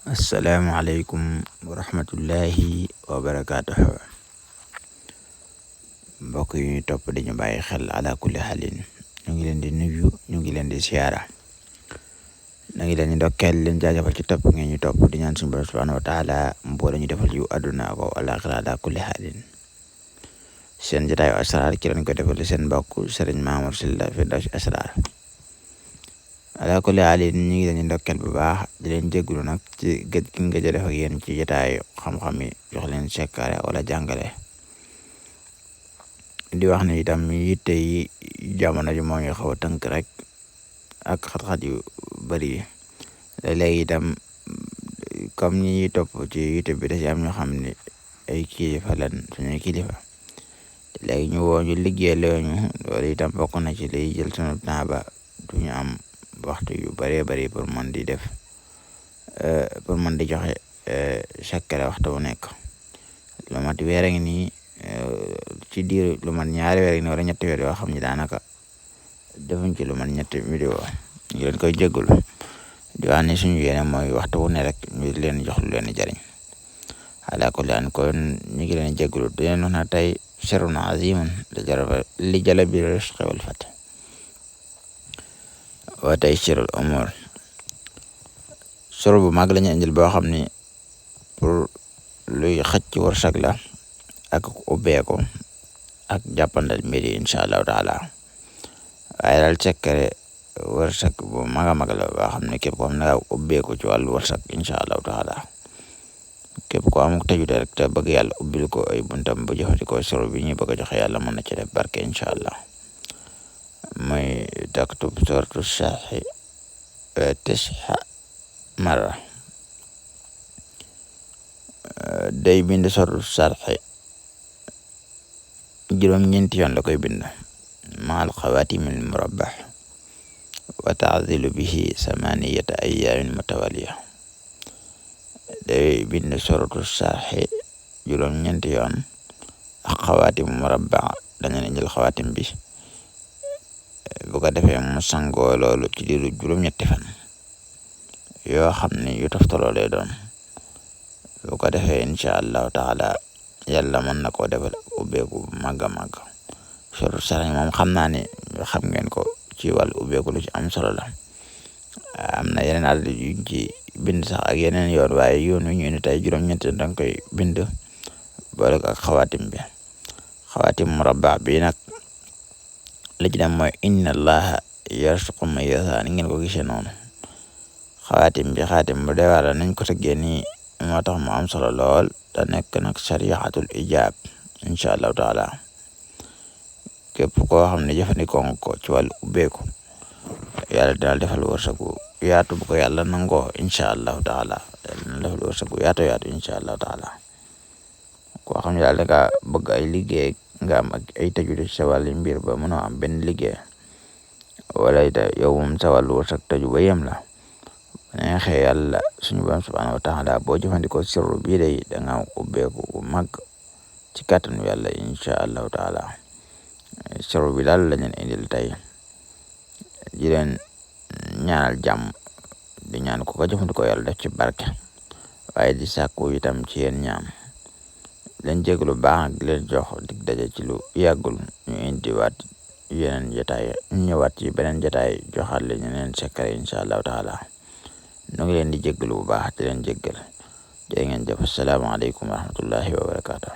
Assalamualaikum warahmatullahi wabarakatuh. Mbokk yi ñu topp di ñu bàyyi xel ala kulli halin ñu ngi leen di nuyu ñu ngi leen di siyaara ñu ngi leen di ndokkeel leen jaajëfal ci topp ngeen ñu topp di ñaan suñu borom subhanahu wa taala mboole ñu defal yu àdduna ko alaxira ala kulli halin seen jotaayu asrar ki lañ ko defal seen mbokk Serigne Mamour Sylla Firdawsi Asrar ala kulli halin ñu ngi leen di ndokkeel bu baax di leen jégalu nag ci gëj gi nga def ak yéen ci jotaayu xam-xam yi jox leen sekkare wala jàngale di wax ne itam yitte yi jamono ji moo ñu xaw a tënk rek ak xat-xat yu bari léegi itam comme ñi ñuy topp ci yitte bi da ci am ñoo xam ne ay kilifa lan suñuy kilifa léegi ñu woo ñu liggéey leeñu loolu itam bokk na ci liy jël sunu temps ba duñu am waxtu yu bëree bëri pour mën di def pour mën di joxe sekkare waxtu bu nekk lu mat weer a ngi nii ci diir lu man ñaari weer ni wala ñetti weer yoo xam ne daanaka defuñ ci lu man ñetti vidéo ñu leen koy jéggul di wax ne suñu yéene mooy waxtu wu ne rek ñu leen jox lu leen jariñ ala kulli an kon ñu ngi leen jéggul di leen wax na tey sirrun azimun li jalabi rizqi wal fath wa taysirul umur suru bu mag lañu indil boo xam ni pour luy xëcc wërsëg la ak ubbeeku ak jàppandal mbir yi incha allahu taala waaye daal sekkare wërsëg bu mag a mag la boo xam ne képp ko xam ne nga ubbeeku ci wàllu wërsëg incha allahu taala képp ko amuk tëjute rek te bëgg yàlla ubbil ko ay buntam bu jëfandikoo suru bi ñu bëgg a joxe yàlla mën na ci def barke incha allah muy taktub suratu saxi tisxa mara day bind suratu saxi juróom-ñeenti yoon la koy bind maal xawaatimil murabbax wa taadilu bihi samaniyata ayaamin mutawaliya day bind suratu saaxi juróom-ñeenti yoon ak xawaatim murabbax dañu ne jël xawaatim bi bu ko defee mu sangoo loolu ci diiru juróom-ñetti fan yoo xam ne yu toftaloo lay doon bu ko defee incha allahu taala yàlla mën na koo defal ubbeeku bu màgg a màgg suratu saaxi moom xam naa ne xam ngeen ko ci wàllu ubbeeku lu ci am solo la am na yeneen àll yuñ ci bind sax ak yeneen yoon waaye yoon wi ñu indi tey juróom-ñetti danga koy bind boole ko ak xawaatim bi xawaatim murabba bi nag li ci dem mooy inna allaha yarzuqu man yashaa ni ngeen ko gisee noonu xawaatim bi xaatim bu dee wàlla nañ ko tëggee nii moo tax mu am solo lool te nekk nag shari'atul ijaab incha allahu taala képp koo xam ne jëfandikoo nga ko ci wàllu ubbeeku yàlla dina defal wërsëgu yaatu bu ko yàlla nangoo incha allahu taala yàlla dina defal wërsëgu yaatu incha allahu taala koo xam ne daal da nga bëgg ay liggéey nga am ak ay tëju ci sa wàllu mbir ba mënoo am benn liggéey wala it yow moom sa wàllu wërsëg tëju ba yem la neexee yàlla suñu borom subhanahu wa taala boo jëfandikoo sirru bii day da nga ubbeeku bu mag ci kàttanu yàlla incha allahu taala sirru bi daal la leen indil tey di leen ñaanal jàmm di ñaan ko jëfandikoo yàlla def ci barke waaye di sàkku itam ci yéen ñaan leen jégalu baax ak leen jox dig daje ci lu yàggul ñu indiwaat yeneen jotaay ñu ñëwaat ci beneen jotaay joxaat leen yeneen sekkare incha allahu taala nu ngi leen di jégalu bu baax di leen jégal jërë ngeen jëf asalaamaaleykum wa rahmatullahi wa barakatuh